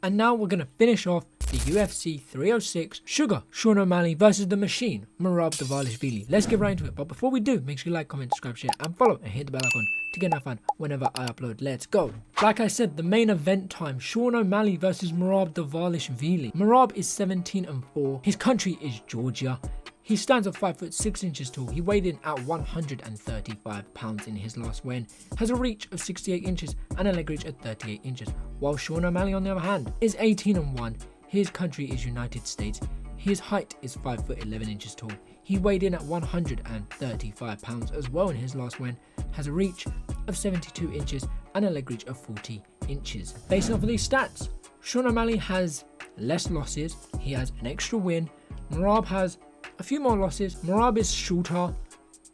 And now we're going to finish off the UFC 306 Sugar Sean O'Malley versus the Machine MERAB DVALISHVILI. Let's get right into it. But before we do, make sure you like, comment, subscribe, share, and follow, and hit the bell icon to get notified whenever I upload. Let's go. Like I said, the main event time: Sean O'Malley versus MERAB DVALISHVILI. MERAB is 17-4. His country is Georgia. He stands at 5'6" tall. He weighed in at 135 pounds in his last weigh-in, has a reach of 68 inches and a leg reach of 38 inches. While Sean O'Malley, on the other hand, is 18-1. His country is United States. His height is 5'11" tall. He weighed in at 135 pounds as well in his last weigh-in, has a reach of 72 inches and a leg reach of 40 inches. Based off of these stats, Sean O'Malley has less losses. He has an extra win. MERAB has a few more losses. MERAB is shorter.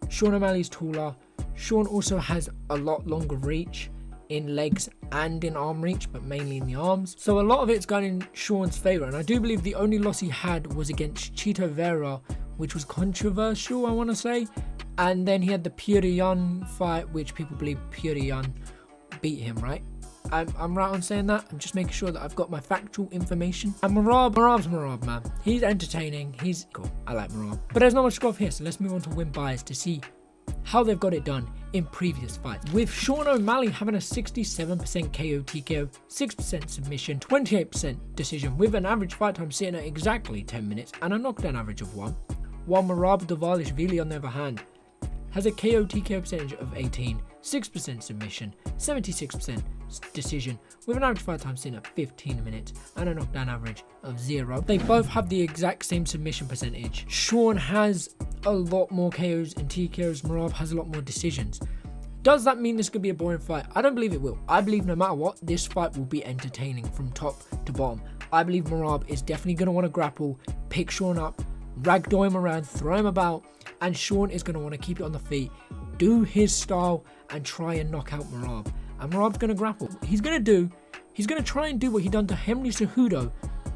Sean O'Malley is taller. Sean also has a lot longer reach in legs and in arm reach, but mainly in the arms. So a lot of it's gone in Sean's favour. And I do believe the only loss he had was against Chito Vera, which was controversial, I want to say. And then he had the Purian fight, which people believe Purian beat him, right? I'm right on saying that. I'm just making sure that I've got my factual information. And MERAB's MERAB, man. He's entertaining. He's cool. I like MERAB. But there's not much to go off here, so let's move on to win bias to see how they've got it done in previous fights. With Sean O'Malley having a 67% KO TKO, 6% submission, 28% decision, with an average fight time sitting at exactly 10 minutes and a knockdown average of 1. While MERAB DVALISHVILI, on the other hand, has a KO TKO percentage of 18, 6% submission, 76% decision, with an average fight time sitting at 15 minutes and a knockdown average of 0. They both have the exact same submission percentage. Sean has a lot more KOs and TKOs. MERAB has a lot more decisions. Does that mean this could be a boring fight? I don't believe it will. I believe no matter what, this fight will be entertaining from top to bottom. I believe MERAB is definitely going to want to grapple, pick Sean up, ragdoll him around, throw him about, and Sean is going to want to keep it on the feet, do his style, and try and knock out MERAB. And MERAB's going to grapple. He's going to try and do what he done to Henry Cejudo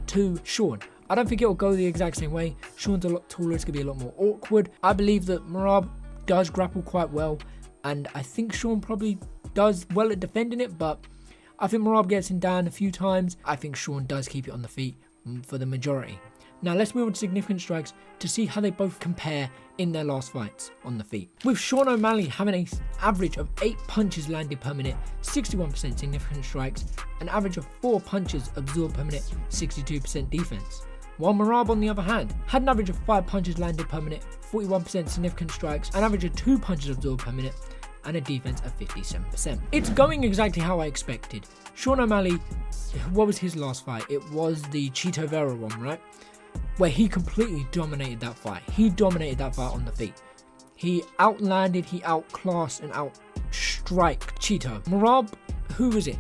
to Sean. I don't think it will go the exact same way. Sean's a lot taller. It's going to be a lot more awkward. I believe that MERAB does grapple quite well, and I think Sean probably does well at defending it, but I think MERAB gets him down a few times. I think Sean does keep it on the feet for the majority. Now let's move on to significant strikes to see how they both compare in their last fights on the feet. With Sean O'Malley having an average of 8 punches landed per minute, 61% significant strikes, an average of 4 punches absorbed per minute, 62% defense. While MERAB, on the other hand, had an average of 5 punches landed per minute, 41% significant strikes, an average of 2 punches absorbed per minute, and a defense of 57%. It's going exactly how I expected. Sean O'Malley, what was his last fight? It was the Chito Vera one, right? Where he completely dominated that fight. He dominated that fight on the feet. He outlanded, he outclassed and outstriked Chito. MERAB, who was it?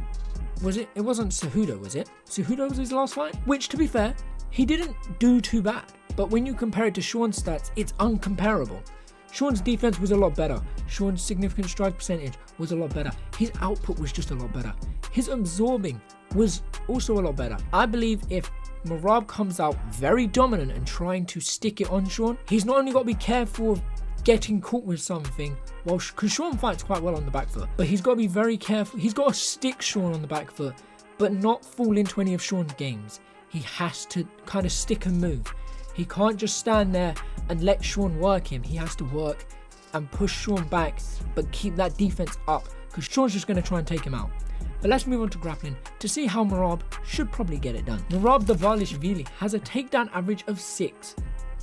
It wasn't Cejudo, was it? Cejudo was his last fight? Which, to be fair, he didn't do too bad. But when you compare it to Sean's stats, it's uncomparable. Sean's defense was a lot better. Sean's significant strike percentage was a lot better. His output was just a lot better. His absorbing was also a lot better. I believe if MERAB comes out very dominant and trying to stick it on Sean, he's not only got to be careful of getting caught with something, well, because Sean fights quite well on the back foot, but he's got to be very careful. He's got to stick Sean on the back foot, but not fall into any of Sean's games. He has to kind of stick and move. He can't just stand there and let Sean work him. He has to work and push Sean back, but keep that defense up, because Sean's just going to try and take him out. But let's move on to grappling to see how MERAB should probably get it done. MERAB DVALISHVILI has a takedown average of 6,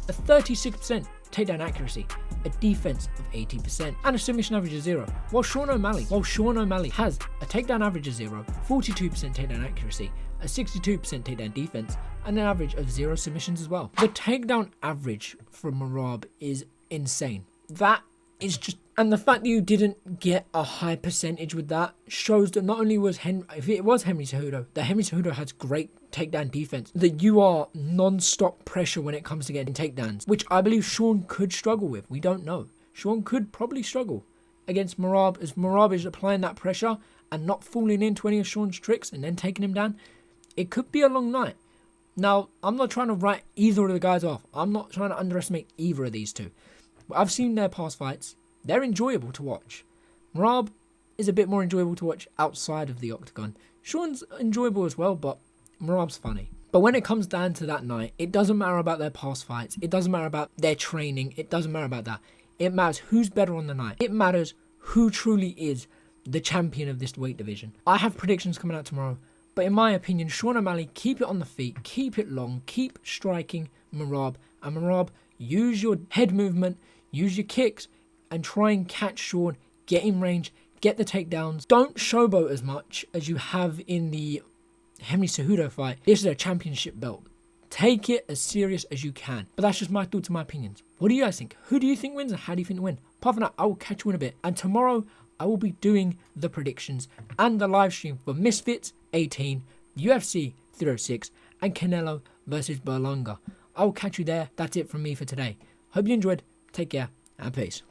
a 36% takedown accuracy, a defense of 80%, and a submission average of 0. While Sean O'Malley has a takedown average of 0, 42% takedown accuracy, a 62% takedown defense, and an average of 0 submissions as well. The takedown average from MERAB is insane. That is just, and the fact that you didn't get a high percentage with that shows that not only was if it was Henry Cejudo, that Henry Cejudo has great takedown defense, that you are non-stop pressure when it comes to getting takedowns, which I believe Sean could struggle with. We don't know. Sean could probably struggle against MERAB, as MERAB is applying that pressure and not falling into any of Sean's tricks and then taking him down. It could be a long night. Now, I'm not trying to write either of the guys off. I'm not trying to underestimate either of these two. But I've seen their past fights. They're enjoyable to watch. MERAB is a bit more enjoyable to watch outside of the octagon. Sean's enjoyable as well, but Merab's funny. But when it comes down to that night, it doesn't matter about their past fights. It doesn't matter about their training. It doesn't matter about that. It matters who's better on the night. It matters who truly is the champion of this weight division. I have predictions coming out tomorrow. But in my opinion, Sean O'Malley, keep it on the feet. Keep it long. Keep striking Merab. And Merab, use your head movement. Use your kicks. And try and catch Sean. Get in range. Get the takedowns. Don't showboat as much as you have in the Henry Cejudo fight. This is a championship belt. Take it as serious as you can. But that's just my thoughts and my opinions. What do you guys think? Who do you think wins and how do you think they win? Apart from that, I will catch you in a bit. And tomorrow, I will be doing the predictions and the live stream for Misfits 18, UFC 306, and Canelo versus Berlanga. I will catch you there. That's it from me for today. Hope you enjoyed. Take care and peace.